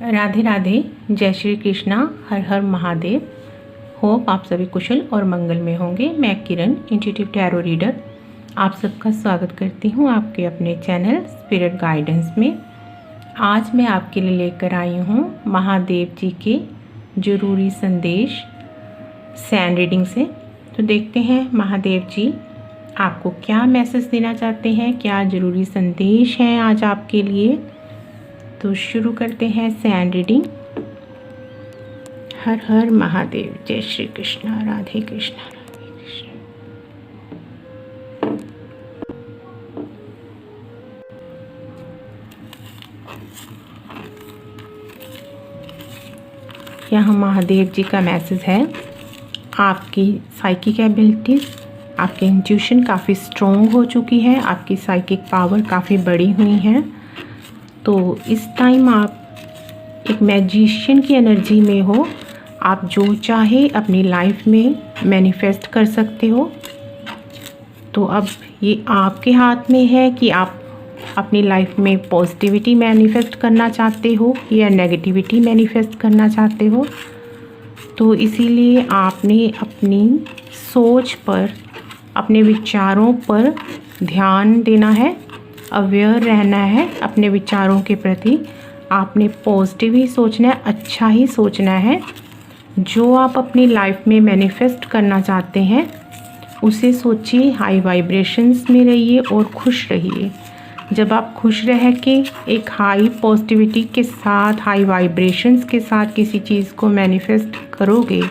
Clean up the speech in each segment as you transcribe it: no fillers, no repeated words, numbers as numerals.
राधे राधे, जय श्री कृष्णा, हर हर महादेव। होप आप सभी कुशल और मंगल में होंगे। मैं किरण, इंट्यूटिव टैरो रीडर, आप सबका स्वागत करती हूँ आपके अपने चैनल स्पिरिट गाइडेंस में। आज मैं आपके लिए लेकर आई हूँ महादेव जी के ज़रूरी संदेश सैन रीडिंग से। तो देखते हैं महादेव जी आपको क्या मैसेज देना चाहते हैं, क्या ज़रूरी संदेश हैं आज आपके लिए। तो शुरू करते हैं सैन रीडिंग। हर हर महादेव, जय श्री कृष्णा, राधे कृष्णा राधे कृष्णा। यहाँ महादेव जी का मैसेज है, आपकी साइकिक एबिलिटीज़, आपकी इंट्यूशन काफ़ी स्ट्रॉन्ग हो चुकी है, आपकी साइकिक पावर काफ़ी बड़ी हुई है। तो इस टाइम आप एक मैजिशियन की एनर्जी में हो। आप जो चाहे अपनी लाइफ में मैनिफेस्ट कर सकते हो। तो अब ये आपके हाथ में है कि आप अपनी लाइफ में पॉजिटिविटी मैनिफेस्ट करना चाहते हो या नेगेटिविटी मैनिफेस्ट करना चाहते हो। तो इसीलिए आपने अपनी सोच पर, अपने विचारों पर ध्यान देना है, अवेयर रहना है अपने विचारों के प्रति। आपने पॉजिटिव ही सोचना है, अच्छा ही सोचना है। जो आप अपनी लाइफ में मैनिफेस्ट करना चाहते हैं उसे सोचिए, हाई वाइब्रेशंस में रहिए और खुश रहिए। जब आप खुश रह के एक हाई पॉजिटिविटी के साथ, हाई वाइब्रेशंस के साथ किसी चीज़ को मैनिफेस्ट करोगे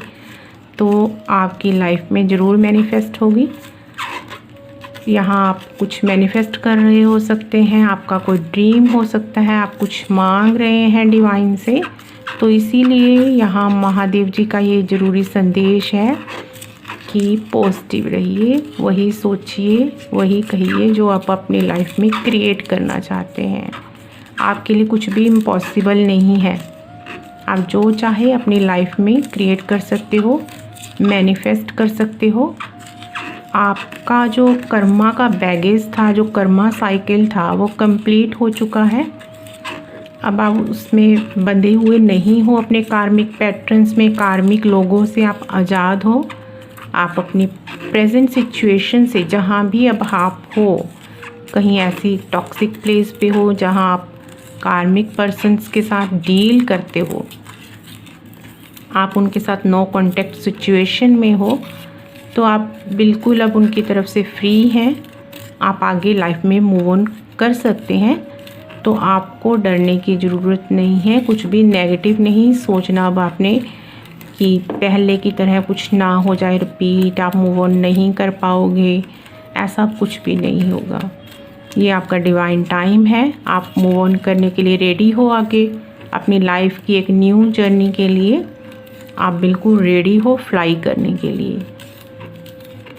तो आपकी लाइफ में ज़रूर मैनिफेस्ट होगी। यहाँ आप कुछ मैनिफेस्ट कर रहे हो सकते हैं, आपका कोई ड्रीम हो सकता है, आप कुछ मांग रहे हैं डिवाइन से। तो इसीलिए यहाँ महादेव जी का ये ज़रूरी संदेश है कि पॉजिटिव रहिए, वही सोचिए, वही कहिए जो आप अपनी लाइफ में क्रिएट करना चाहते हैं। आपके लिए कुछ भी इम्पॉसिबल नहीं है। आप जो चाहे अपनी लाइफ में क्रिएट कर सकते हो, मैनिफेस्ट कर सकते हो। आपका जो कर्मा का बैगेज था, जो कर्मा साइकिल था, वो कंप्लीट हो चुका है। अब आप उसमें बंधे हुए नहीं हो, अपने कार्मिक पैटर्न्स में, कार्मिक लोगों से आप आज़ाद हो। आप अपनी प्रेजेंट सिचुएशन से, जहाँ भी अब आप हो, कहीं ऐसी टॉक्सिक प्लेस पे हो जहाँ आप कार्मिक पर्सन्स के साथ डील करते हो, आप उनके साथ नो कॉन्टेक्ट सिचुएशन में हो, तो आप बिल्कुल अब उनकी तरफ से फ्री हैं। आप आगे लाइफ में मूव ऑन कर सकते हैं। तो आपको डरने की ज़रूरत नहीं है, कुछ भी नेगेटिव नहीं सोचना अब आपने कि पहले की तरह कुछ ना हो जाए रिपीट, आप मूव ऑन नहीं कर पाओगे, ऐसा कुछ भी नहीं होगा। ये आपका डिवाइन टाइम है, आप मूव ऑन करने के लिए रेडी हो। आगे अपनी लाइफ की एक न्यू जर्नी के लिए आप बिल्कुल रेडी हो, फ्लाई करने के लिए।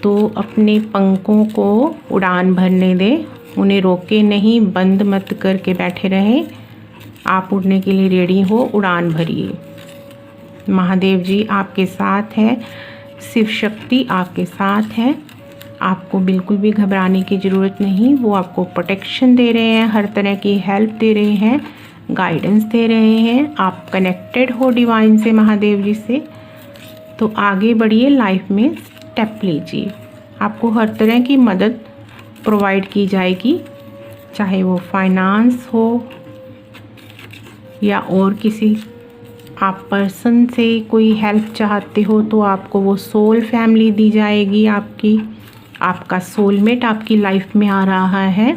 तो अपने पंखों को उड़ान भरने दें, उन्हें रोके नहीं, बंद मत करके बैठे रहें। आप उड़ने के लिए रेडी हो, उड़ान भरिए। महादेव जी आपके साथ है, शिव शक्ति आपके साथ है। आपको बिल्कुल भी घबराने की ज़रूरत नहीं। वो आपको प्रोटेक्शन दे रहे हैं, हर तरह की हेल्प दे रहे हैं, गाइडेंस दे रहे हैं। आप कनेक्टेड हो डिवाइन से, महादेव जी से। तो आगे बढ़िए, लाइफ में स्टेप लीजिए। आपको हर तरह की मदद प्रोवाइड की जाएगी, चाहे वो फाइनेंस हो या और किसी आप पर्सन से कोई हेल्प चाहते हो तो आपको वो सोल फैमिली दी जाएगी। आपका सोलमेट आपकी लाइफ में आ रहा है।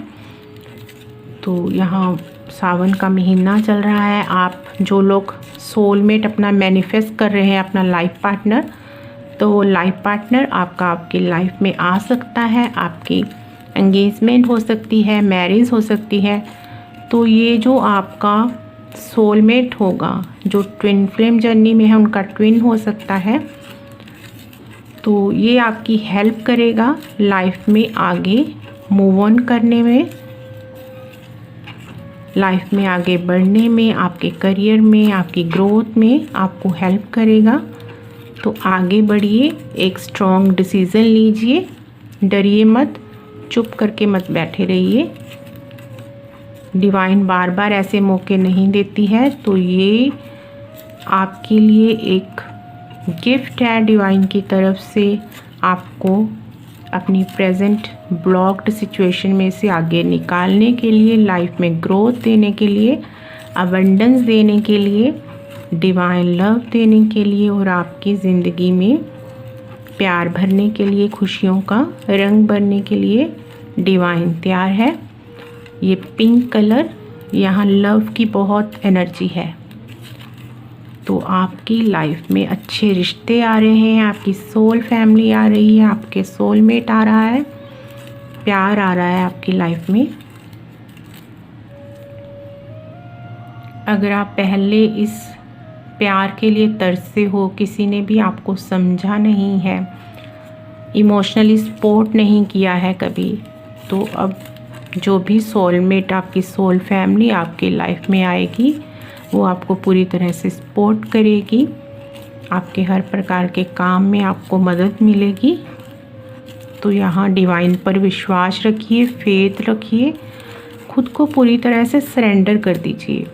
तो यहाँ सावन का महीना चल रहा है। आप जो लोग सोलमेट अपना मैनिफेस्ट कर रहे हैं, अपना लाइफ पार्टनर, तो लाइफ पार्टनर आपकी लाइफ में आ सकता है। आपकी एंगेजमेंट हो सकती है, मैरिज हो सकती है। तो ये जो आपका सोलमेट होगा, जो ट्विन फ्लेम जर्नी में है, उनका ट्विन हो सकता है। तो ये आपकी हेल्प करेगा लाइफ में आगे मूव ऑन करने में, लाइफ में आगे बढ़ने में, आपके करियर में, आपकी ग्रोथ में आपको हेल्प करेगा। तो आगे बढ़िए, एक स्ट्रॉन्ग डिसीज़न लीजिए, डरिए मत, चुप करके मत बैठे रहिए। डिवाइन बार बार ऐसे मौके नहीं देती है, तो ये आपके लिए एक गिफ्ट है डिवाइन की तरफ से, आपको अपनी प्रेजेंट ब्लॉक्ड सिचुएशन में से आगे निकालने के लिए, लाइफ में ग्रोथ देने के लिए, अबंडेंस देने के लिए, डिवाइन लव देने के लिए और आपकी ज़िंदगी में प्यार भरने के लिए, खुशियों का रंग भरने के लिए डिवाइन तैयार है। ये पिंक कलर, यहाँ लव की बहुत एनर्जी है, तो आपकी लाइफ में अच्छे रिश्ते आ रहे हैं, आपकी सोल फैमिली आ रही है, आपके सोलमेट आ रहा है, प्यार आ रहा है आपकी लाइफ में। अगर आप पहले इस प्यार के लिए तरसे हो, किसी ने भी आपको समझा नहीं है, इमोशनली सपोर्ट नहीं किया है कभी, तो अब जो भी सोलमेट, आपकी सोल फैमिली आपकी लाइफ में आएगी, वो आपको पूरी तरह से सपोर्ट करेगी, आपके हर प्रकार के काम में आपको मदद मिलेगी। तो यहाँ डिवाइन पर विश्वास रखिए, फेथ रखिए, खुद को पूरी तरह से सरेंडर कर दीजिए।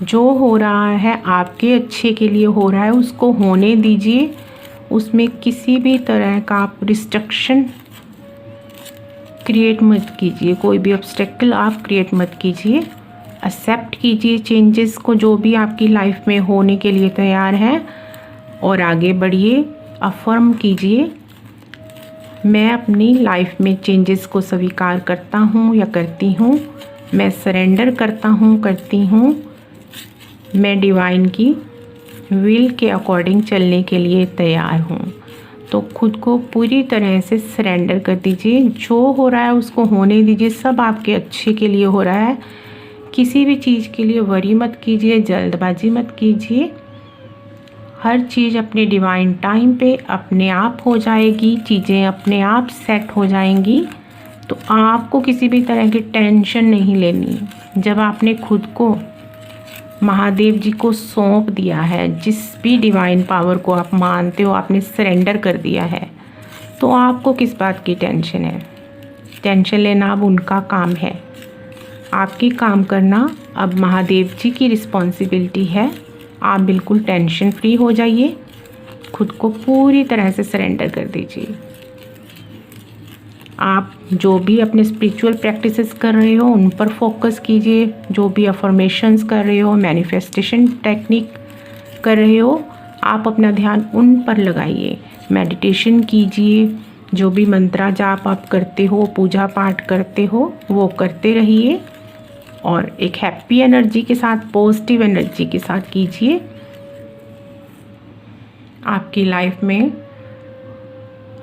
जो हो रहा है आपके अच्छे के लिए हो रहा है, उसको होने दीजिए, उसमें किसी भी तरह का आप रिस्ट्रिक्शन क्रिएट मत कीजिए, कोई भी ऑब्स्टेकल आप क्रिएट मत कीजिए। एक्सेप्ट कीजिए चेंजेस को जो भी आपकी लाइफ में होने के लिए तैयार है, और आगे बढ़िए। अफर्म कीजिए, मैं अपनी लाइफ में चेंजेस को स्वीकार करता हूँ या करती हूँ, मैं सरेंडर करता हूँ, करती हूँ, मैं डिवाइन की विल के अकॉर्डिंग चलने के लिए तैयार हूँ। तो खुद को पूरी तरह से सरेंडर कर दीजिए, जो हो रहा है उसको होने दीजिए, सब आपके अच्छे के लिए हो रहा है। किसी भी चीज़ के लिए वरी मत कीजिए, जल्दबाजी मत कीजिए, हर चीज़ अपने डिवाइन टाइम पे अपने आप हो जाएगी, चीज़ें अपने आप सेट हो जाएंगी। तो आपको किसी भी तरह की टेंशन नहीं लेनी। जब आपने खुद को महादेव जी को सौंप दिया है, जिस भी डिवाइन पावर को आप मानते हो, आपने सरेंडर कर दिया है, तो आपको किस बात की टेंशन है? टेंशन लेना अब उनका काम है, आपकी काम करना अब महादेव जी की रिस्पॉन्सिबिलिटी है। आप बिल्कुल टेंशन फ्री हो जाइए, खुद को पूरी तरह से सरेंडर कर दीजिए। आप जो भी अपने स्पिरिचुअल प्रैक्टिसेस कर रहे हो उन पर फोकस कीजिए, जो भी अफर्मेशंस कर रहे हो, मैनिफेस्टेशन टेक्निक कर रहे हो, आप अपना ध्यान उन पर लगाइए, मेडिटेशन कीजिए, जो भी मंत्रा जाप आप करते हो, पूजा पाठ करते हो, वो करते रहिए और एक हैप्पी एनर्जी के साथ, पॉजिटिव एनर्जी के साथ कीजिए। आपकी लाइफ में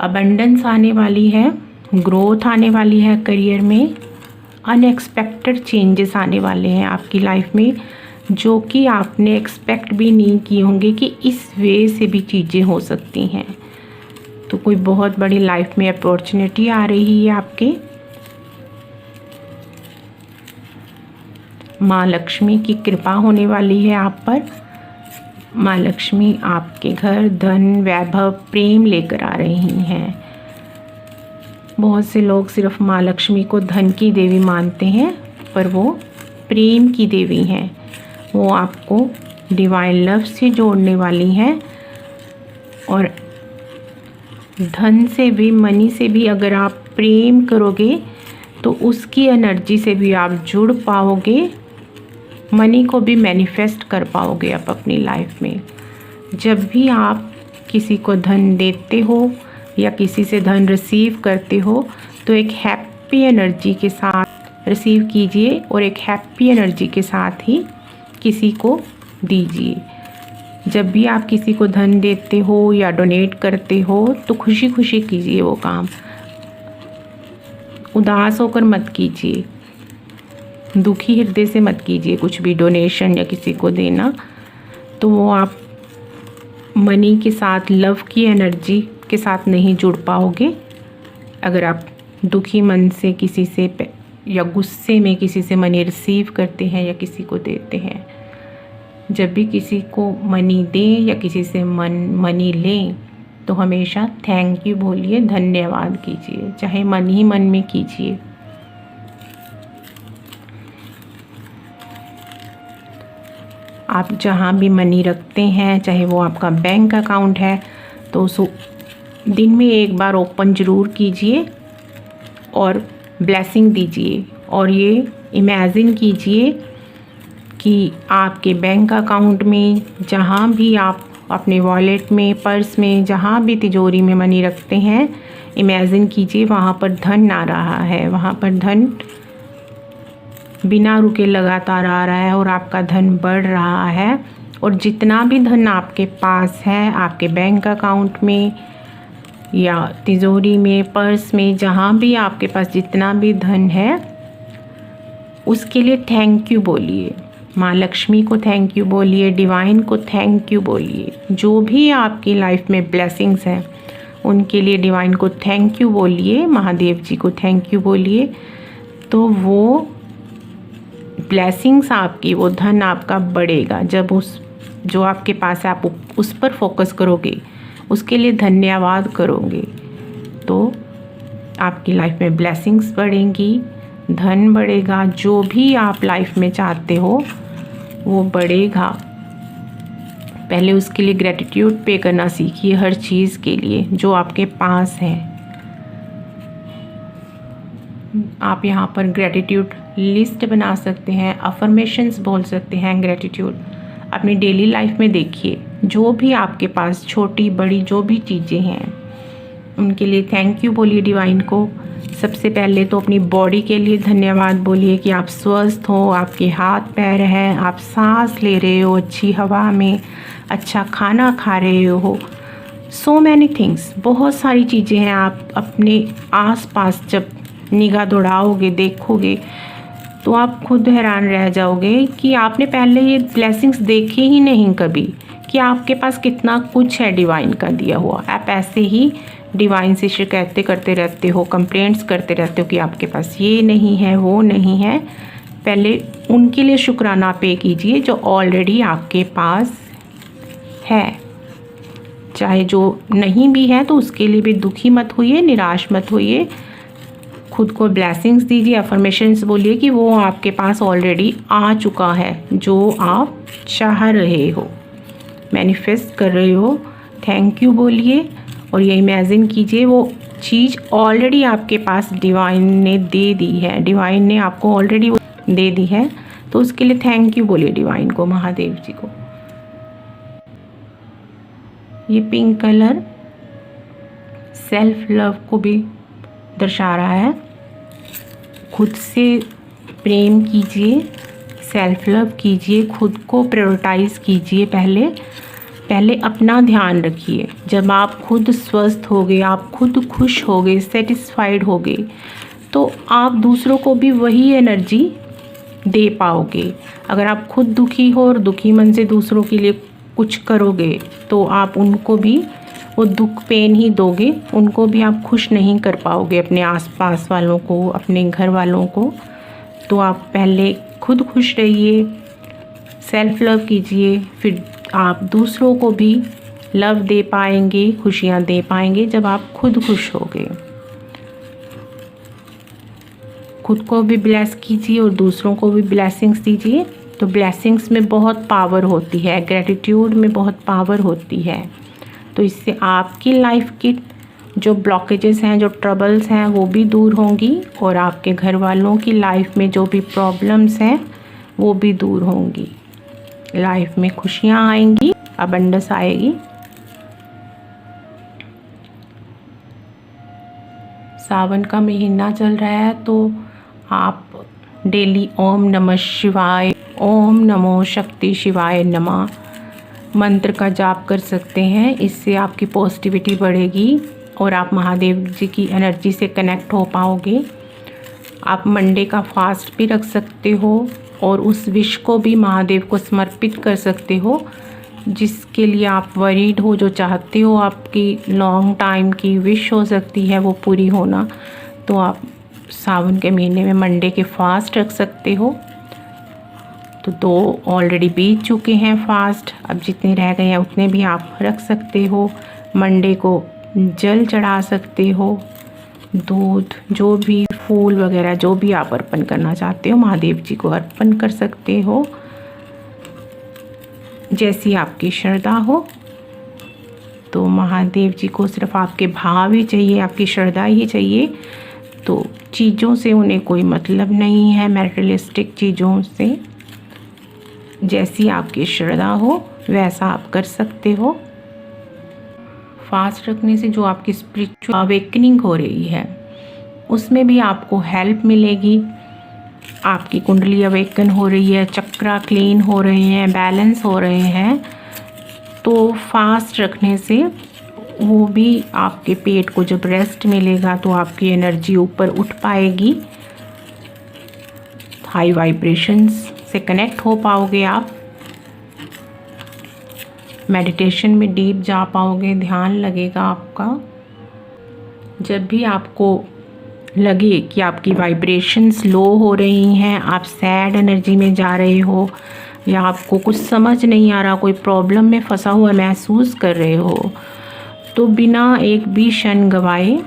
अबंडेंस आने वाली है, ग्रोथ आने वाली है, करियर में अनएक्सपेक्टेड चेंजेस आने वाले हैं आपकी लाइफ में, जो कि आपने एक्सपेक्ट भी नहीं किए होंगे कि इस वे से भी चीज़ें हो सकती हैं। तो कोई बहुत बड़ी लाइफ में अपॉर्चुनिटी आ रही है आपके। माँ लक्ष्मी की कृपा होने वाली है आप पर। माँ लक्ष्मी आपके घर धन, वैभव, प्रेम लेकर आ रही हैं। बहुत से लोग सिर्फ माँ लक्ष्मी को धन की देवी मानते हैं, पर वो प्रेम की देवी हैं। वो आपको डिवाइन लव से जोड़ने वाली हैं, और धन से भी, मनी से भी अगर आप प्रेम करोगे तो उसकी एनर्जी से भी आप जुड़ पाओगे, मनी को भी मैनिफेस्ट कर पाओगे आप अपनी लाइफ में। जब भी आप किसी को धन देते हो या किसी से धन रिसीव करते हो, तो एक हैप्पी एनर्जी के साथ रिसीव कीजिए और एक हैप्पी एनर्जी के साथ ही किसी को दीजिए। जब भी आप किसी को धन देते हो या डोनेट करते हो, तो खुशी खुशी कीजिए वो काम, उदास होकर मत कीजिए, दुखी हृदय से मत कीजिए कुछ भी डोनेशन या किसी को देना। तो वो आप मनी के साथ, लव की एनर्जी के साथ नहीं जुड़ पाओगे। अगर आप दुखी मन से किसी से या गुस्से में किसी से मनी रिसीव करते हैं या किसी को देते हैं, जब भी किसी को मनी दें या किसी से मनी लें, तो हमेशा थैंक यू बोलिए, धन्यवाद कीजिए, चाहे मन ही मन में कीजिए। आप जहाँ भी मनी रखते हैं, चाहे वो आपका बैंक अकाउंट है, तो उस दिन में एक बार ओपन ज़रूर कीजिए और ब्लेसिंग दीजिए। और ये इमेजिन कीजिए कि आपके बैंक अकाउंट में, जहाँ भी आप अपने वॉलेट में, पर्स में, जहाँ भी तिजोरी में मनी रखते हैं, इमेजिन कीजिए वहाँ पर धन आ रहा है, वहाँ पर धन बिना रुके लगातार आ रहा है और आपका धन बढ़ रहा है। और जितना भी धन आपके पास है, आपके बैंक अकाउंट में या तिजोरी में, पर्स में, जहाँ भी आपके पास जितना भी धन है, उसके लिए थैंक यू बोलिए। माँ लक्ष्मी को थैंक यू बोलिए, डिवाइन को थैंक यू बोलिए। जो भी आपकी लाइफ में ब्लेसिंग्स हैं उनके लिए डिवाइन को थैंक यू बोलिए, महादेव जी को थैंक यू बोलिए। तो वो ब्लेसिंग्स आपकी, वो धन आपका बढ़ेगा। जब उस जो आपके पास है आप उस पर फोकस करोगे, उसके लिए धन्यवाद करोगे, तो आपकी लाइफ में ब्लेसिंग्स बढ़ेंगी, धन बढ़ेगा। जो भी आप लाइफ में चाहते हो वो बढ़ेगा। पहले उसके लिए ग्रेटिट्यूड पे करना सीखिए, हर चीज़ के लिए जो आपके पास है। आप यहाँ पर ग्रेटिट्यूड लिस्ट बना सकते हैं, अफर्मेशंस बोल सकते हैं। ग्रेटिट्यूड अपनी डेली लाइफ में देखिए, जो भी आपके पास छोटी बड़ी जो भी चीज़ें हैं उनके लिए थैंक यू बोलिए डिवाइन को। सबसे पहले तो अपनी बॉडी के लिए धन्यवाद बोलिए कि आप स्वस्थ हो, आपके हाथ पैर हैं, आप सांस ले रहे हो अच्छी हवा में, अच्छा खाना खा रहे हो। सो मैनी थिंग्स, बहुत सारी चीज़ें हैं। आप अपने आसपास जब निगाह दौड़ाओगे, देखोगे, तो आप खुद हैरान रह जाओगे कि आपने पहले ये ब्लेसिंग्स देखे ही नहीं कभी, कि आपके पास कितना कुछ है डिवाइन का दिया हुआ। आप ऐसे ही डिवाइन से शिकायतें करते रहते हो, कंप्लेंट्स करते रहते हो कि आपके पास ये नहीं है, वो नहीं है। पहले उनके लिए शुक्राना पे कीजिए जो ऑलरेडी आपके पास है। चाहे जो नहीं भी है तो उसके लिए भी दुखी मत होइए, निराश मत होइए। खुद को ब्लेसिंग्स दीजिए, अफर्मेशंस बोलिए कि वो आपके पास ऑलरेडी आ चुका है, जो आप चाह रहे हो, मैनिफेस्ट कर रहे हो। थैंक यू बोलिए और ये इमेजिन कीजिए वो चीज़ ऑलरेडी आपके पास डिवाइन ने दे दी है, डिवाइन ने आपको ऑलरेडी दे दी है। तो उसके लिए थैंक यू बोलिए डिवाइन को, महादेव जी को। ये पिंक कलर सेल्फ लव को भी दर्शा रहा है। खुद से प्रेम कीजिए, सेल्फ लव कीजिए, खुद को प्रायोरिटाइज़ कीजिए। पहले अपना ध्यान रखिए। जब आप खुद स्वस्थ होगे, आप खुद खुश होगे, सेटिस्फाइड होगे, तो आप दूसरों को भी वही एनर्जी दे पाओगे। अगर आप खुद दुखी हो और दुखी मन से दूसरों के लिए कुछ करोगे तो आप उनको भी वो दुख पेन ही दोगे, उनको भी आप खुश नहीं कर पाओगे, अपने आसपास वालों को, अपने घर वालों को। तो आप पहले खुद खुश रहिए, सेल्फ लव कीजिए, फिर आप दूसरों को भी लव दे पाएंगे, खुशियाँ दे पाएंगे जब आप खुद खुश होगे। खुद को भी ब्लेस कीजिए और दूसरों को भी ब्लेसिंग्स दीजिए। तो ब्लेसिंग्स में बहुत पावर होती है, ग्रेटिट्यूड में बहुत पावर होती है। तो इससे आपकी लाइफ की जो ब्लॉकेजेस हैं, जो ट्रबल्स हैं, वो भी दूर होंगी और आपके घर वालों की लाइफ में जो भी प्रॉब्लम्स हैं वो भी दूर होंगी। लाइफ में खुशियाँ आएंगी, अबंडेंस आएगी। सावन का महीना चल रहा है तो आप डेली ओम नमः शिवाय, ओम नमो शक्ति शिवाय नमः मंत्र का जाप कर सकते हैं। इससे आपकी पॉजिटिविटी बढ़ेगी और आप महादेव जी की एनर्जी से कनेक्ट हो पाओगे। आप मंडे का फास्ट भी रख सकते हो और उस विश को भी महादेव को समर्पित कर सकते हो जिसके लिए आप वरीड हो, जो चाहते हो आपकी लॉन्ग टाइम की विश हो सकती है वो पूरी होना। तो आप सावन के महीने में मंडे के फास्ट रख सकते हो। तो 2 ऑलरेडी बीत चुके हैं फास्ट, अब जितने रह गए हैं उतने भी आप रख सकते हो। मंडे को जल चढ़ा सकते हो, दूध, जो भी फूल वगैरह जो भी आप अर्पण करना चाहते हो महादेव जी को अर्पण कर सकते हो। जैसी आपकी श्रद्धा हो। तो महादेव जी को सिर्फ आपके भाव ही चाहिए, आपकी श्रद्धा ही चाहिए। तो चीज़ों से उन्हें कोई मतलब नहीं है, मैटेरियलिस्टिक चीज़ों से। जैसी आपकी श्रद्धा हो वैसा आप कर सकते हो। फास्ट रखने से जो आपकी स्पिरिचुअल अवेकनिंग हो रही है उसमें भी आपको हेल्प मिलेगी। आपकी कुंडली अवेकन हो रही है, चक्रा क्लीन हो रहे हैं, बैलेंस हो रहे हैं। तो फास्ट रखने से वो भी आपके पेट को जब रेस्ट मिलेगा तो आपकी एनर्जी ऊपर उठ पाएगी, हाई वाइब्रेशंस से कनेक्ट हो पाओगे आप, मेडिटेशन में डीप जा पाओगे, ध्यान लगेगा आपका। जब भी आपको लगे कि आपकी वाइब्रेशंस लो हो रही हैं, आप सैड एनर्जी में जा रहे हो या आपको कुछ समझ नहीं आ रहा, कोई प्रॉब्लम में फंसा हुआ महसूस कर रहे हो, तो बिना एक भी क्षण गवाए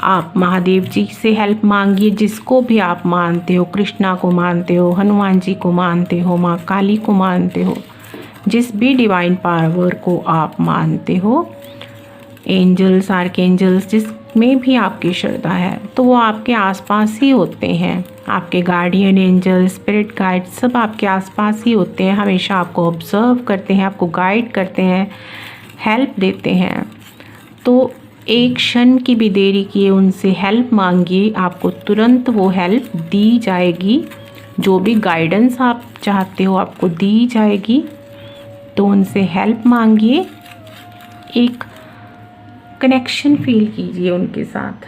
आप महादेव जी से हेल्प मांगिए। जिसको भी आप मानते हो, कृष्णा को मानते हो, हनुमान जी को मानते हो, माँ काली को मानते हो, जिस भी डिवाइन पावर को आप मानते हो, एंजल्स, आर्कएंजल्स, जिसमें भी आपकी श्रद्धा है, तो वो आपके आसपास ही होते हैं। आपके गार्डियन एंजल, स्पिरिट गाइड सब आपके आसपास ही होते हैं, हमेशा आपको ऑब्जर्व करते हैं, आपको गाइड करते हैं, हेल्प देते हैं। तो एक क्षण की भी देरी किए उनसे हेल्प मांगिए, आपको तुरंत वो हेल्प दी जाएगी। जो भी गाइडेंस आप चाहते हो आपको दी जाएगी। तो उनसे हेल्प मांगिए, एक कनेक्शन फील कीजिए उनके साथ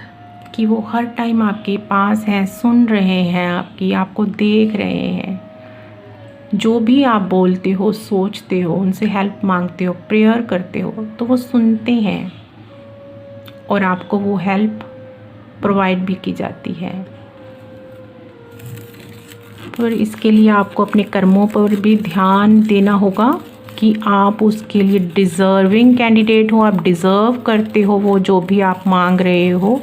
कि वो हर टाइम आपके पास हैं, सुन रहे हैं आपकी, आपको देख रहे हैं। जो भी आप बोलते हो, सोचते हो, उनसे हेल्प मांगते हो, प्रेयर करते हो, तो वो सुनते हैं और आपको वो हेल्प प्रोवाइड भी की जाती है। पर इसके लिए आपको अपने कर्मों पर भी ध्यान देना होगा कि आप उसके लिए डिज़र्विंग कैंडिडेट हो, आप डिज़र्व करते हो वो जो भी आप मांग रहे हो।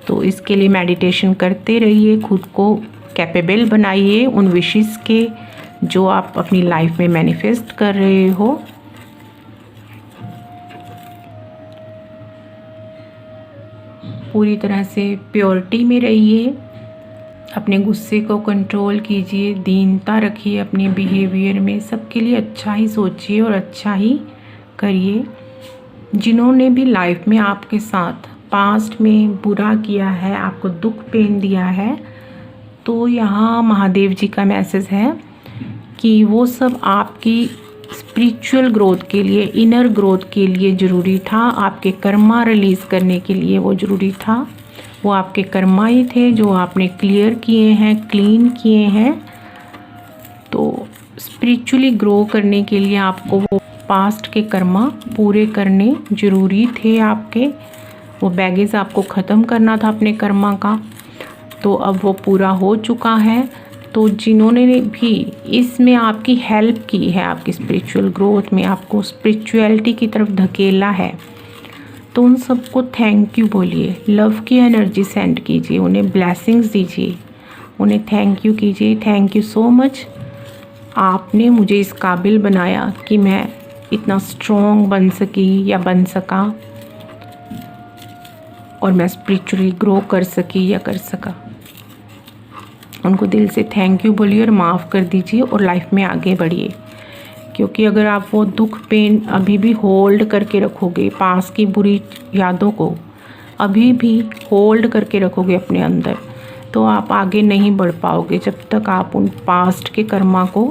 तो इसके लिए मेडिटेशन करते रहिए, खुद को कैपेबल बनाइए उन विशेस के जो आप अपनी लाइफ में मैनिफेस्ट कर रहे हो। पूरी तरह से प्योरिटी में रहिए, अपने गुस्से को कंट्रोल कीजिए, दीनता रखिए अपने बिहेवियर में, सबके लिए अच्छा ही सोचिए और अच्छा ही करिए। जिन्होंने भी लाइफ में आपके साथ पास्ट में बुरा किया है, आपको दुख पेन दिया है, तो यहाँ महादेव जी का मैसेज है कि वो सब आपकी स्पिरिचुअल ग्रोथ के लिए, इनर ग्रोथ के लिए ज़रूरी था। आपके कर्मा रिलीज़ करने के लिए वो ज़रूरी था। वो आपके कर्मा ही थे जो आपने क्लियर किए हैं, क्लीन किए हैं। तो स्पिरिचुअली ग्रो करने के लिए आपको वो पास्ट के कर्मा पूरे करने ज़रूरी थे आपके। वो बैगेज आपको ख़त्म करना था अपने कर्मा का, तो अब वो पूरा हो चुका है। तो जिन्होंने भी इसमें आपकी हेल्प की है, आपकी स्पिरिचुअल ग्रोथ में आपको स्पिरिचुअलिटी की तरफ धकेला है, तो उन सबको थैंक यू बोलिए, लव की एनर्जी सेंड कीजिए, उन्हें ब्लेसिंग्स दीजिए, उन्हें थैंक यू कीजिए। थैंक यू सो मच, आपने मुझे इस काबिल बनाया कि मैं इतना स्ट्रॉन्ग बन सकी या बन सका और मैं स्पिरिचुअली ग्रो कर सकी या कर सका। उनको दिल से थैंक यू बोलिए और माफ़ कर दीजिए और लाइफ में आगे बढ़िए। क्योंकि अगर आप वो दुख पेन अभी भी होल्ड करके रखोगे, पास की बुरी यादों को अभी भी होल्ड करके रखोगे अपने अंदर, तो आप आगे नहीं बढ़ पाओगे। जब तक आप उन पास्ट के कर्मा को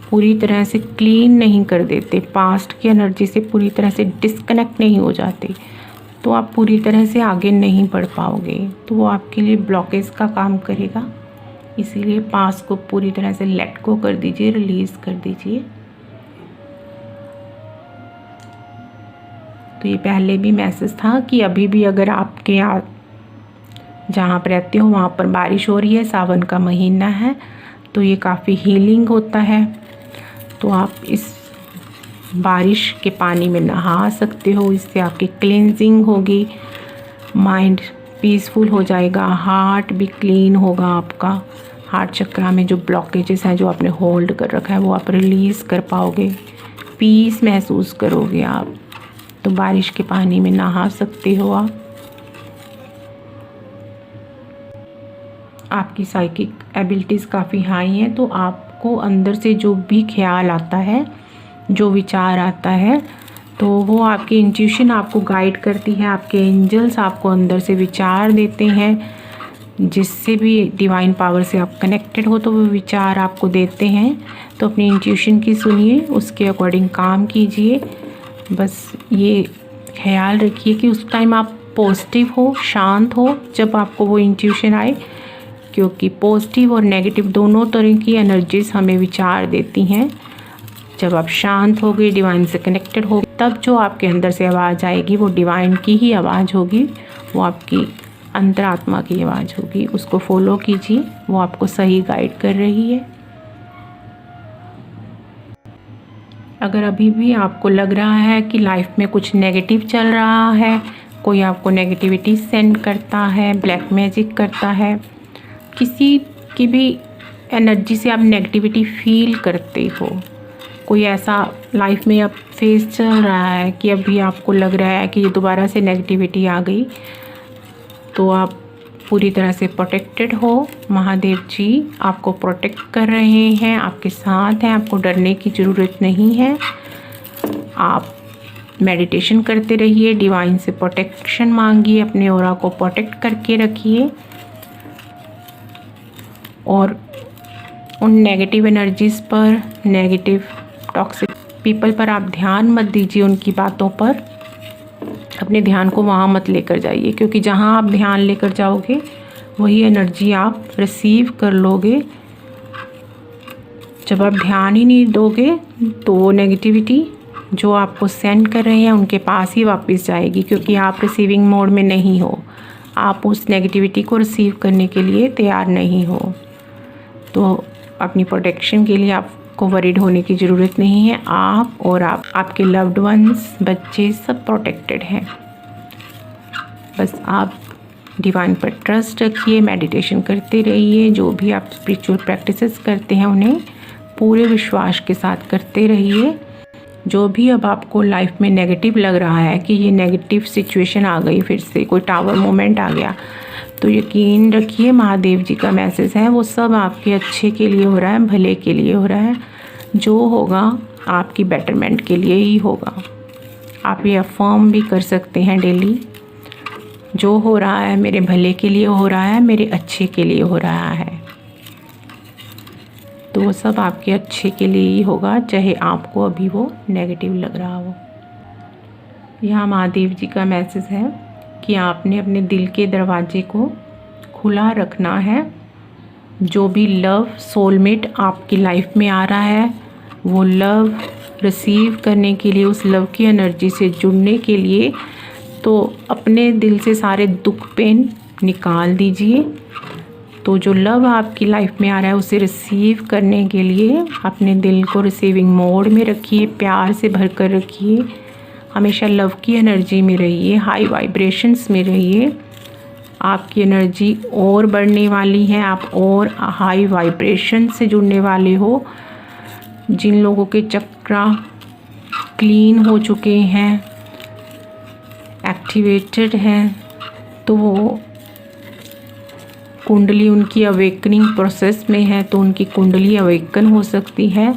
पूरी तरह से क्लीन नहीं कर देते, पास्ट की एनर्जी से पूरी तरह से डिस्कनेक्ट नहीं हो जाते, तो आप पूरी तरह से आगे नहीं बढ़ पाओगे। तो वो आपके लिए ब्लॉकेज का काम करेगा। इसीलिए पास्ट को पूरी तरह से लेट गो कर दीजिए, रिलीज़ कर दीजिए। तो ये पहले भी मैसेज था कि अभी भी अगर आपके यहाँ जहाँ आप रहते हो वहाँ पर बारिश हो रही है, सावन का महीना है, तो ये काफ़ी हीलिंग होता है। तो आप इस बारिश के पानी में नहा सकते हो, इससे आपकी क्लेंजिंग होगी, माइंड पीसफुल हो जाएगा, हार्ट भी क्लीन होगा आपका, हार्ट चक्रा में जो ब्लॉकेजेस हैं, जो आपने होल्ड कर रखा है, वो आप रिलीज़ कर पाओगे, पीस महसूस करोगे आप। तो बारिश के पानी में नहा सकते हो आप। आपकी साइकिक एबिलिटीज़ काफ़ी हाई हैं, तो आपको अंदर से जो भी ख्याल आता है, जो विचार आता है, तो वो आपकी इंट्यूशन आपको गाइड करती है। आपके एंजल्स आपको अंदर से विचार देते हैं, जिससे भी डिवाइन पावर से आप कनेक्टेड हो तो वो विचार आपको देते हैं। तो अपनी इंट्यूशन की सुनिए, उसके अकॉर्डिंग काम कीजिए। बस ये ख्याल रखिए कि उस टाइम आप पॉजिटिव हो, शांत हो जब आपको वो इंट्यूशन आए, क्योंकि पॉजिटिव और नेगेटिव दोनों तरह की एनर्जीज हमें विचार देती हैं। जब आप शांत होगे, डिवाइन से कनेक्टेड हो, तब जो आपके अंदर से आवाज़ आएगी वो डिवाइन की ही आवाज़ होगी, वो आपकी अंतरात्मा की आवाज़ होगी। उसको फॉलो कीजिए, वो आपको सही गाइड कर रही है। अगर अभी भी आपको लग रहा है कि लाइफ में कुछ नेगेटिव चल रहा है, कोई आपको नेगेटिविटी सेंड करता है, ब्लैक मैजिक करता है, किसी की भी एनर्जी से आप नेगेटिविटी फील करते हो, कोई ऐसा लाइफ में अब फेस चल रहा है कि अभी आपको लग रहा है कि ये दोबारा से नेगेटिविटी आ गई, तो आप पूरी तरह से प्रोटेक्टेड हो। महादेव जी आपको प्रोटेक्ट कर रहे हैं, आपके साथ हैं, आपको डरने की ज़रूरत नहीं है। आप मेडिटेशन करते रहिए, डिवाइन से प्रोटेक्शन मांगिए, अपने ऑरा को प्रोटेक्ट करके रखिए, और उन नेगेटिव एनर्जीज़ पर, नेगेटिव टॉक्सिक पीपल पर आप ध्यान मत दीजिए, उनकी बातों पर अपने ध्यान को वहाँ मत लेकर जाइए, क्योंकि जहाँ आप ध्यान लेकर जाओगे वही एनर्जी आप रिसीव कर लोगे। जब आप ध्यान ही नहीं दोगे तो वो नेगेटिविटी जो आपको सेंड कर रहे हैं उनके पास ही वापस जाएगी, क्योंकि आप रिसीविंग मोड में नहीं हो, आप उस नेगेटिविटी को रिसीव करने के लिए तैयार नहीं हो। तो अपनी प्रोटेक्शन के लिए आपको वरीड होने की ज़रूरत नहीं है। आप और आपके लव्ड वंस, बच्चे सब प्रोटेक्टेड हैं। बस आप डिवाइन पर ट्रस्ट रखिए, मेडिटेशन करते रहिए, जो भी आप स्पिरिचुअल प्रैक्टिसेस करते हैं उन्हें पूरे विश्वास के साथ करते रहिए। जो भी अब आपको लाइफ में नेगेटिव लग रहा है कि ये नेगेटिव सिचुएशन आ गई, फिर से कोई टावर मोमेंट आ गया, तो यकीन रखिए महादेव जी का मैसेज है, वो सब आपके अच्छे के लिए हो रहा है, भले के लिए हो रहा है। जो होगा आपकी बेटरमेंट के लिए ही होगा। आप ये अफर्म भी कर सकते हैं डेली, जो हो रहा है मेरे भले के लिए हो रहा है, मेरे अच्छे के लिए हो रहा है। तो वो सब आपके अच्छे के लिए ही होगा, चाहे आपको अभी वो नेगेटिव लग रहा हो। यहाँ महादेव जी का मैसेज है कि आपने अपने दिल के दरवाजे को खुला रखना है। जो भी लव सोलमेट आपकी लाइफ में आ रहा है, वो लव रिसीव करने के लिए, उस लव की एनर्जी से जुड़ने के लिए, तो अपने दिल से सारे दुख पेन निकाल दीजिए। तो जो लव आपकी लाइफ में आ रहा है उसे रिसीव करने के लिए अपने दिल को रिसीविंग मोड में रखिए, प्यार से भर कर रखिए, हमेशा लव की एनर्जी में रहिए, हाई वाइब्रेशंस में रहिए। आपकी एनर्जी और बढ़ने वाली है, आप और हाई वाइब्रेशन से जुड़ने वाले हो। जिन लोगों के चक्रा क्लीन हो चुके हैं, एक्टिवेटेड हैं, तो वो कुंडली उनकी अवेकनिंग प्रोसेस में है, तो उनकी कुंडली अवेकन हो सकती है,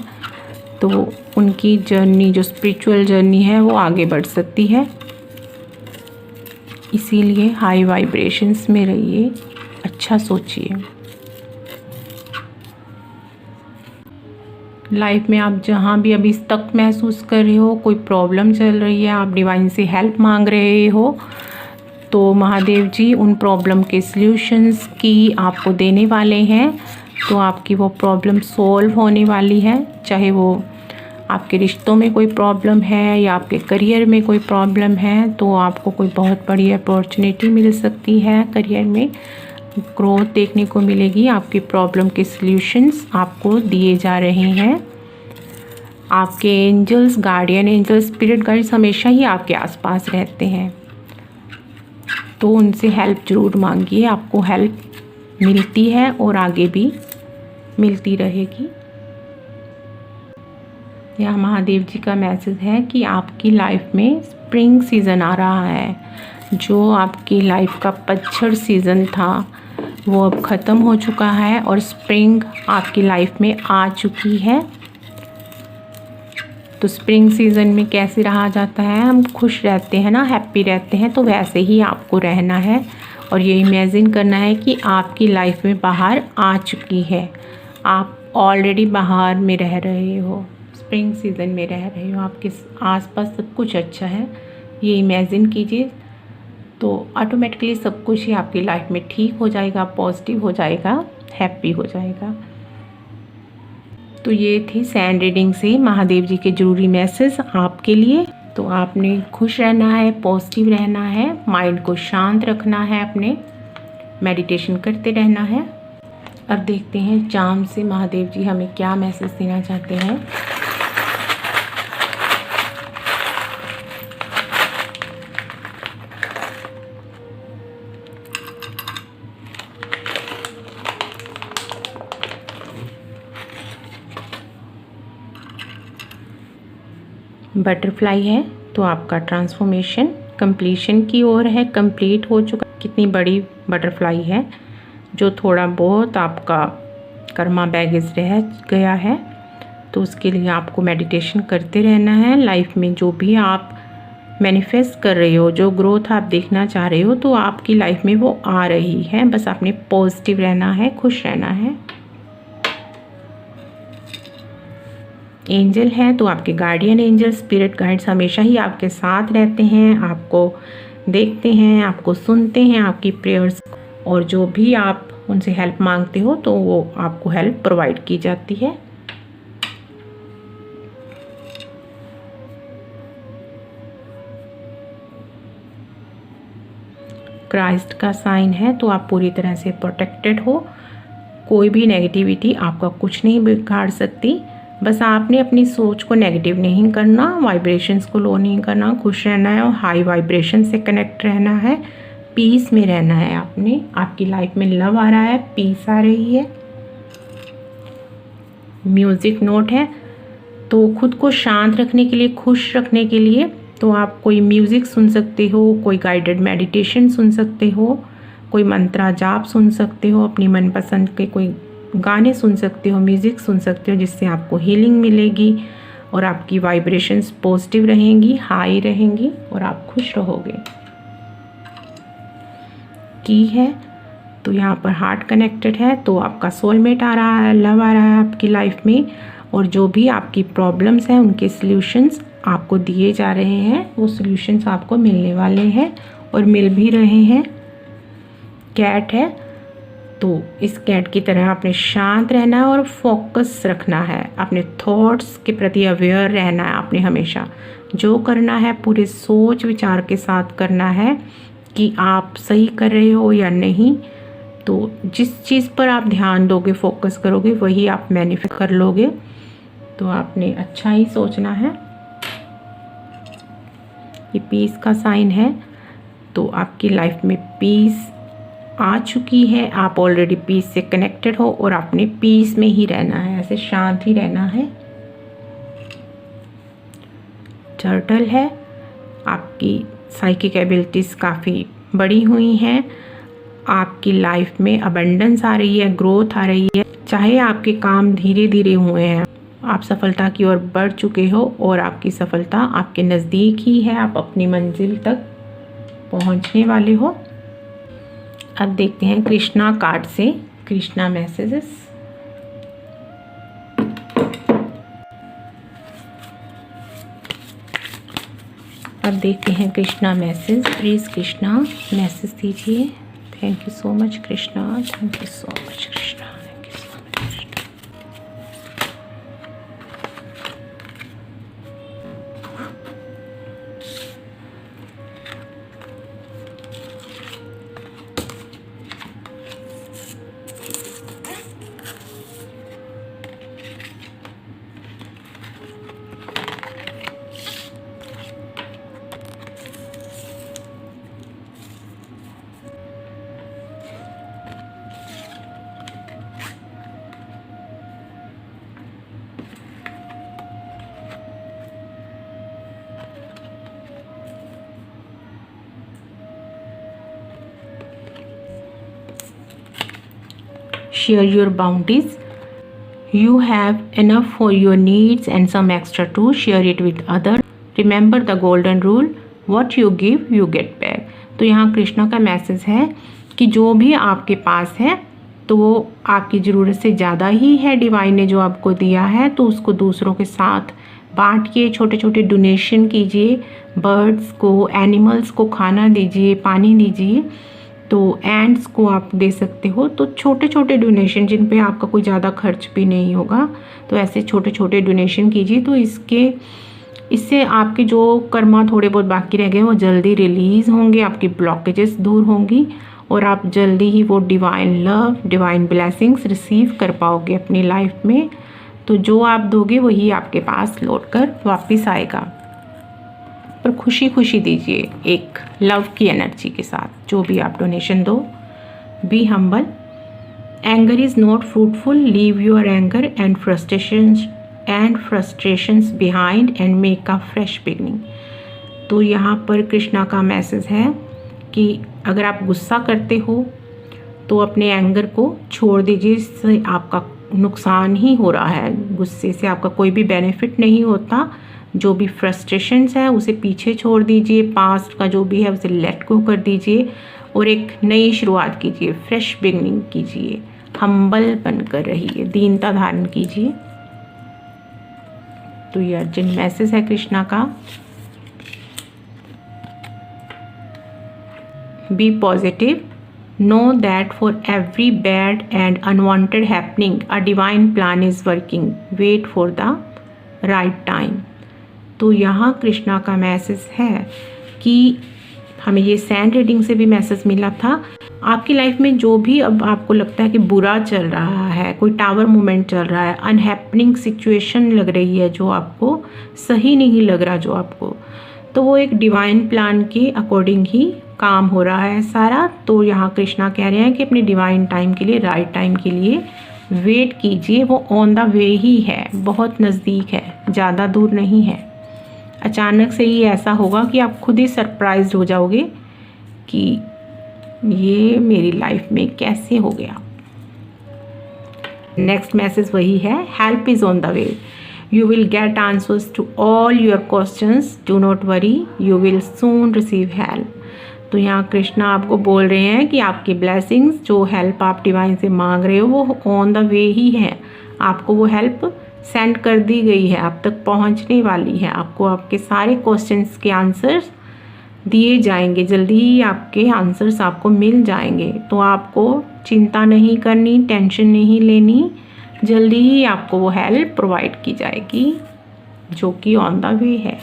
तो उनकी जर्नी, जो स्पिरिचुअल जर्नी है, वो आगे बढ़ सकती है। इसीलिए हाई वाइब्रेशंस में रहिए, अच्छा सोचिए। लाइफ में आप जहाँ भी अभी तक महसूस कर रहे हो कोई प्रॉब्लम चल रही है, आप डिवाइन से हेल्प मांग रहे हो, तो महादेव जी उन प्रॉब्लम के सल्यूशंस की आपको देने वाले हैं। तो आपकी वो प्रॉब्लम सॉल्व होने वाली है, चाहे वो आपके रिश्तों में कोई प्रॉब्लम है या आपके करियर में कोई प्रॉब्लम है, तो आपको कोई बहुत बड़ी अपॉर्चुनिटी मिल सकती है, करियर में ग्रोथ देखने को मिलेगी। आपकी प्रॉब्लम के सल्यूशंस आपको दिए जा रहे हैं। आपके angels, guardian angels, spirit guides हमेशा ही आपके आसपास रहते हैं, तो उनसे हेल्प ज़रूर मांगिए, आपको हेल्प मिलती है और आगे भी मिलती रहेगी। यह महादेव जी का मैसेज है कि आपकी लाइफ में स्प्रिंग सीज़न आ रहा है। जो आपकी लाइफ का पतझड़ सीज़न था वो अब ख़त्म हो चुका है और स्प्रिंग आपकी लाइफ में आ चुकी है। तो स्प्रिंग सीज़न में कैसे रहा जाता है, हम खुश रहते हैं ना, हैप्पी रहते हैं, तो वैसे ही आपको रहना है और ये इमेजिन करना है कि आपकी लाइफ में बाहर आ चुकी है। आप ऑलरेडी बाहर में रह रहे हो, स्प्रिंग सीज़न में रह रहे हो, आपके आसपास सब कुछ अच्छा है, ये इमेजिन कीजिए। तो ऑटोमेटिकली सब कुछ ही आपकी लाइफ में ठीक हो जाएगा, पॉजिटिव हो जाएगा, हैप्पी हो जाएगा। तो ये थी सैंड रीडिंग से महादेव जी के ज़रूरी मैसेज आपके लिए। तो आपने खुश रहना है, पॉजिटिव रहना है, माइंड को शांत रखना है, अपने मेडिटेशन करते रहना है। अब देखते हैं चाम से महादेव जी हमें क्या मैसेज देना चाहते हैं। बटरफ्लाई है तो आपका ट्रांसफॉर्मेशन कंप्लीशन की ओर है, कंप्लीट हो चुका। कितनी बड़ी बटरफ्लाई है, जो थोड़ा बहुत आपका कर्मा बैगेज रह गया है, तो उसके लिए आपको मेडिटेशन करते रहना है। लाइफ में जो भी आप मैनिफेस्ट कर रहे हो, जो ग्रोथ आप देखना चाह रहे हो, तो आपकी लाइफ में वो आ रही है। बस आपने पॉजिटिव रहना है, खुश रहना है। एंजल है तो आपके गार्डियन एंजल, स्पिरिट गाइड्स हमेशा ही आपके साथ रहते हैं, आपको देखते हैं, आपको सुनते हैं, आपकी प्रेयर्स, और जो भी आप उनसे हेल्प मांगते हो तो वो आपको हेल्प प्रोवाइड की जाती है। क्राइस्ट का साइन है तो आप पूरी तरह से प्रोटेक्टेड हो, कोई भी नेगेटिविटी आपका कुछ नहीं बिगाड़ सकती। बस आपने अपनी सोच को नेगेटिव नहीं करना, वाइब्रेशंस को लो नहीं करना, खुश रहना है और हाई वाइब्रेशन से कनेक्ट रहना है, पीस में रहना है। आपकी लाइफ में लव आ रहा है, पीस आ रही है। म्यूज़िक नोट है तो खुद को शांत रखने के लिए, खुश रखने के लिए, तो आप कोई म्यूज़िक सुन सकते हो, कोई गाइडेड मेडिटेशन सुन सकते हो, कोई मंत्रा जाप सुन सकते हो, अपनी मनपसंद के कोई गाने सुन सकते हो, म्यूज़िक सुन सकते हो, जिससे आपको हीलिंग मिलेगी और आपकी वाइब्रेशंस पॉजिटिव रहेंगी, हाई रहेंगी और आप खुश रहोगे। की है तो यहाँ पर हार्ट कनेक्टेड है तो आपका सोलमेट आ रहा है, लव आ रहा है आपकी लाइफ में, और जो भी आपकी प्रॉब्लम्स हैं उनके सल्यूशंस आपको दिए जा रहे हैं, वो सल्यूशंस आपको मिलने वाले हैं और मिल भी रहे हैं। कैट है तो इस कैट की तरह आपने शांत रहना है और फोकस रखना है, अपने थॉट्स के प्रति अवेयर रहना है। आपने हमेशा जो करना है पूरे सोच विचार के साथ करना है कि आप सही कर रहे हो या नहीं। तो जिस चीज़ पर आप ध्यान दोगे, फोकस करोगे, वही आप मैनिफेस्ट कर लोगे। तो आपने अच्छा ही सोचना है। ये पीस का साइन है तो आपकी लाइफ में पीस आ चुकी है, आप ऑलरेडी पीस से कनेक्टेड हो और आपने पीस में ही रहना है, ऐसे शांत ही रहना है। टर्टल है, आपकी साइकिक एबिलिटीज़ काफ़ी बड़ी हुई हैं, आपकी लाइफ में अबंडेंस आ रही है, ग्रोथ आ रही है। चाहे आपके काम धीरे धीरे हुए हैं, आप सफलता की ओर बढ़ चुके हो और आपकी सफलता आपके नज़दीक ही है, आप अपनी मंजिल तक पहुंचने वाले हो। अब देखते हैं कृष्णा कार्ड से कृष्णा मैसेजेस। अब देखते हैं Krishna message. Please Krishna message दीजिए। Thank you so much Krishna, thank you so much Krishna, thank you so much Krishna. share your bounties. You have enough for your needs and some extra too. Share it with others. Remember the golden rule, what you give you get back. तो यहाँ कृष्णा का message है कि जो भी आपके पास है तो वो आपकी ज़रूरत से ज़्यादा ही है, डिवाइन ने जो आपको दिया है, तो उसको दूसरों के साथ बांटिए। छोटे छोटे डोनेशन कीजिए, बर्ड्स को, एनिमल्स को खाना दीजिए, पानी दीजिए। तो एंड्स को आप दे सकते हो। तो छोटे छोटे डोनेशन जिन पे आपका कोई ज़्यादा खर्च भी नहीं होगा, तो ऐसे छोटे छोटे डोनेशन कीजिए। तो इससे आपके जो कर्मा थोड़े बहुत बाकी रह गए वो जल्दी रिलीज़ होंगे, आपकी ब्लॉकेजेस दूर होंगी और आप जल्दी ही वो divine love, divine blessings receive कर पाओगे अपनी लाइफ में। तो जो आप दोगे वही आपके पास लौट कर वापस आएगा। पर खुशी खुशी दीजिए, एक लव की एनर्जी के साथ जो भी आप डोनेशन दो। Be humble. Anger is not fruitful, leave your anger and frustrations behind and make a fresh beginning. तो यहाँ पर कृष्णा का मैसेज है कि अगर आप गुस्सा करते हो तो अपने एंगर को छोड़ दीजिए, इससे आपका नुकसान ही हो रहा है। गुस्से से आपका कोई भी बेनिफिट नहीं होता। जो भी फ्रस्ट्रेशंस है उसे पीछे छोड़ दीजिए, पास्ट का जो भी है उसे लेट गो कर दीजिए और एक नई शुरुआत कीजिए, फ्रेश बिगनिंग कीजिए। हम्बल बनकर रहिए, दीनता धारण कीजिए। तो ये अर्जेंट मैसेज है कृष्णा का। Be positive. Know that for every bad and unwanted happening, a divine plan is working. Wait for the right time. तो यहाँ कृष्णा का मैसेज है कि हमें ये सैंड रीडिंग से भी मैसेज मिला था। आपकी लाइफ में जो भी अब आपको लगता है कि बुरा चल रहा है, कोई टावर मूवमेंट चल रहा है, अनहैपनिंग सिचुएशन लग रही है, जो आपको सही नहीं लग रहा, जो आपको, तो वो एक डिवाइन प्लान के अकॉर्डिंग ही काम हो रहा है सारा। तो यहाँ कृष्णा कह रहे हैं कि अपने डिवाइन टाइम के लिए, राइट टाइम के लिए वेट कीजिए। वो ऑन द वे ही है, बहुत नज़दीक है, ज़्यादा दूर नहीं है। अचानक से ही ऐसा होगा कि आप खुद ही सरप्राइज्ड हो जाओगे कि ये मेरी लाइफ में कैसे हो गया। नेक्स्ट मैसेज वही है, help is on the way. You will get answers to all your questions. Do not worry, you will soon receive help. तो यहाँ कृष्णा आपको बोल रहे हैं कि आपकी ब्लेसिंग्स, जो हेल्प आप डिवाइन से मांग रहे हो, वो ऑन द वे ही है। आपको वो हेल्प सेंड कर दी गई है, आप तक पहुँचने वाली है। आपको आपके सारे क्वेश्चंस के आंसर्स दिए जाएंगे, जल्दी ही आपके आंसर्स आपको मिल जाएंगे। तो आपको चिंता नहीं करनी, टेंशन नहीं लेनी, जल्दी ही आपको वो हेल्प प्रोवाइड की जाएगी जो कि ऑन द वे है।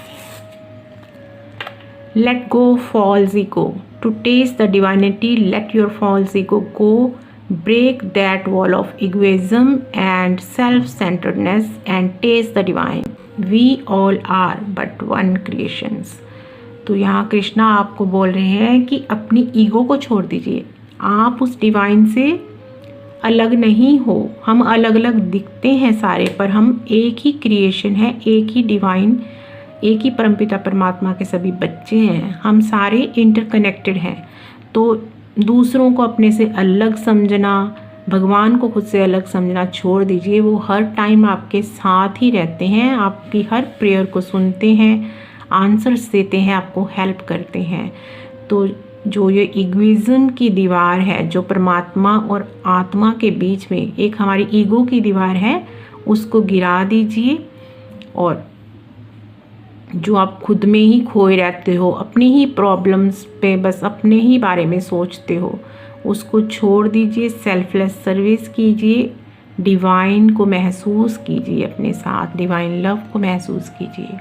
Let go false ego to taste the divinity. Let your false ego go, break that wall of egoism and self centeredness and taste the divine. We all are but one creations. तो यहाँ कृष्णा आपको बोल रहे हैं कि अपनी ego को छोड़ दीजिए। आप उस डिवाइन से अलग नहीं हो। हम अलग अलग दिखते हैं सारे, पर हम एक ही क्रिएशन है, एक ही डिवाइन, एक ही परमपिता परमात्मा के सभी बच्चे हैं। हम सारे इंटरकनेक्टेड हैं। तो दूसरों को अपने से अलग समझना, भगवान को खुद से अलग समझना छोड़ दीजिए। वो हर टाइम आपके साथ ही रहते हैं, आपकी हर प्रेयर को सुनते हैं, आंसर्स देते हैं, आपको हेल्प करते हैं। तो जो ये इगोइज्म की दीवार है, जो परमात्मा और आत्मा के बीच में एक हमारी ईगो की दीवार है, उसको गिरा दीजिए। और जो आप खुद में ही खोए रहते हो, अपनी ही प्रॉब्लम्स पे बस अपने ही बारे में सोचते हो, उसको छोड़ dीजिए। सेल्फलेस सर्विस कीजिए, डिवाइन को महसूस कीजिए, अपने साथ डिवाइन लव को महसूस कीजिए।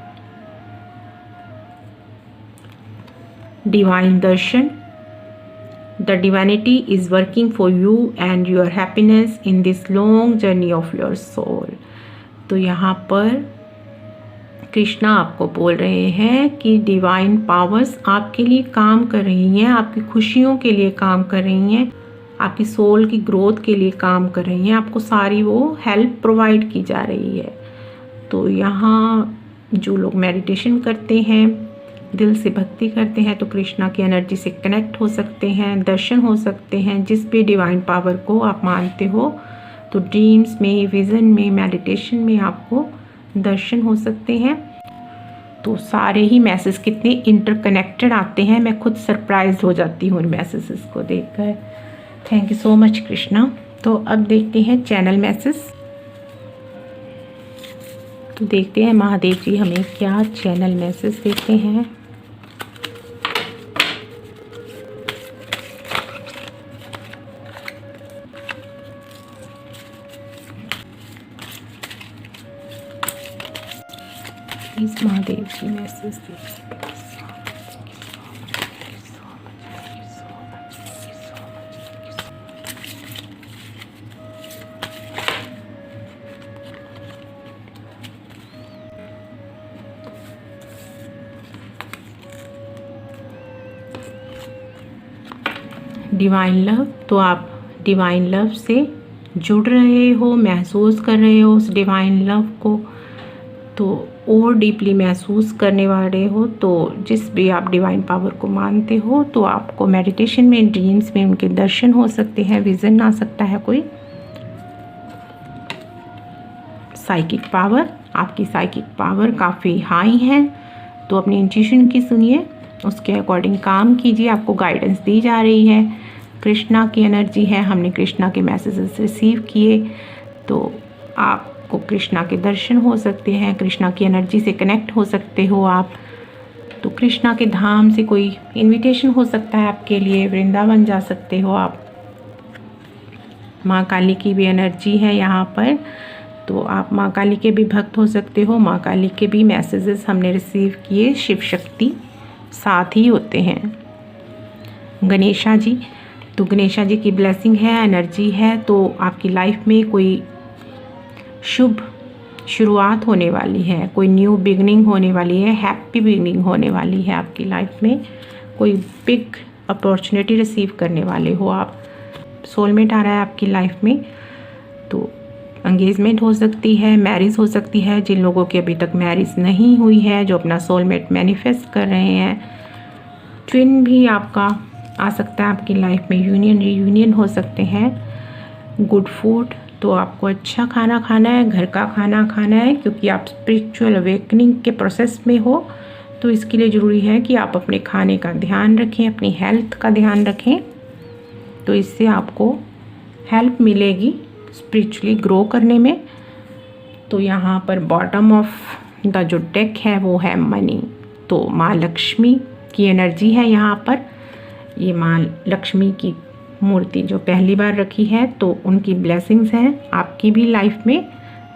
Divine Darshan. The divinity is working for you and your happiness in this long journey of your soul. तो यहाँ पर कृष्णा आपको बोल रहे हैं कि डिवाइन पावर्स आपके लिए काम कर रही हैं, आपकी खुशियों के लिए काम कर रही हैं, आपकी सोल की ग्रोथ के लिए काम कर रही हैं। आपको सारी वो हेल्प प्रोवाइड की जा रही है। तो यहाँ जो लोग मेडिटेशन करते हैं, दिल से भक्ति करते हैं, तो कृष्णा की एनर्जी से कनेक्ट हो सकते हैं, दर्शन हो सकते हैं। जिस भी डिवाइन पावर को आप मानते हो तो ड्रीम्स में, विज़न में, मेडिटेशन में आपको दर्शन हो सकते हैं। तो सारे ही मैसेज कितने इंटरकनेक्टेड आते हैं, मैं खुद सरप्राइज हो जाती हूँ उन मैसेजेस को देखकर। Thank you so much Krishna. तो अब देखते हैं चैनल मैसेज। तो देखते हैं महादेव जी हमें क्या चैनल मैसेज देते हैं। प्लीज महादेव जी मैसेज दीजिए। डिवाइन लव, तो आप डिवाइन लव से जुड़ रहे हो, महसूस कर रहे हो उस डिवाइन लव को, तो और डीपली महसूस करने वाले हो। तो जिस भी आप डिवाइन पावर को मानते हो, तो आपको मेडिटेशन में, ड्रीम्स में उनके दर्शन हो सकते हैं, विजन आ सकता है कोई। साइकिक पावर, आपकी साइकिक पावर काफ़ी हाई है, तो अपनी इंट्यूशन की सुनिए, उसके अकॉर्डिंग काम कीजिए। आपको गाइडेंस दी जा रही है, कृष्णा की एनर्जी है, हमने कृष्णा के मैसेजेस रिसीव किए, तो आपको कृष्णा के दर्शन हो सकते हैं, कृष्णा की एनर्जी से कनेक्ट हो सकते हो आप। तो कृष्णा के धाम से कोई इनविटेशन हो सकता है आपके लिए, वृंदावन जा सकते हो आप। माँ काली की भी एनर्जी है यहाँ पर, तो आप माँ काली के भी भक्त हो सकते हो। माँ काली के भी मैसेजेस हमने रिसीव किए, शिव शक्ति साथ ही होते हैं। गणेशा जी, तो गणेशा जी की ब्लेसिंग है, एनर्जी है, तो आपकी लाइफ में कोई शुभ शुरुआत होने वाली है, कोई न्यू बिगनिंग होने वाली है, हैप्पी बिगनिंग होने वाली है आपकी लाइफ में। कोई बिग अपॉर्चुनिटी रिसीव करने वाले हो आप। सोलमेट आ रहा है आपकी लाइफ में, तो एंगेजमेंट हो सकती है, मैरिज हो सकती है। जिन लोगों की अभी तक मैरिज नहीं हुई है, जो अपना सोलमेट मैनिफेस्ट कर रहे हैं, ट्विन भी आपका आ सकता है आपकी लाइफ में, यूनियन रीयूनियन हो सकते हैं। गुड फूड, तो आपको अच्छा खाना खाना है, घर का खाना खाना है, क्योंकि आप स्पिरिचुअल अवेकनिंग के प्रोसेस में हो, तो इसके लिए ज़रूरी है कि आप अपने खाने का ध्यान रखें, अपनी हेल्थ का ध्यान रखें, तो इससे आपको हेल्प मिलेगी स्पिरिचुअली ग्रो करने में। तो यहाँ पर बॉटम ऑफ द जो डेक है वो है मनी, तो माँ लक्ष्मी की एनर्जी है यहाँ पर। ये माँ लक्ष्मी की मूर्ति जो पहली बार रखी है, तो उनकी ब्लेसिंग्स हैं आपकी भी लाइफ में।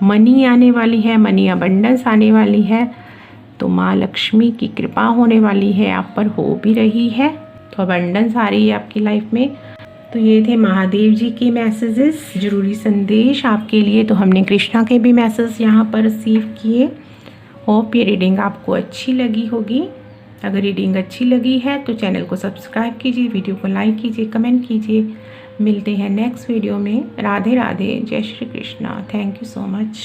मनी आने वाली है, मनी अबंडेंस आने वाली है, तो माँ लक्ष्मी की कृपा होने वाली है, आप पर हो भी रही है, तो अबंडेंस आ रही है आपकी लाइफ में। तो ये थे महादेव जी के मैसेजेस, ज़रूरी संदेश आपके लिए। तो हमने कृष्णा के भी मैसेज यहाँ पर रिसीव किए। होप ये रीडिंग आपको अच्छी लगी होगी। अगर रीडिंग अच्छी लगी है तो चैनल को सब्सक्राइब कीजिए, वीडियो को लाइक कीजिए, कमेंट कीजिए। मिलते हैं नेक्स्ट वीडियो में। राधे राधे, जय Shri Krishna. Thank you so much.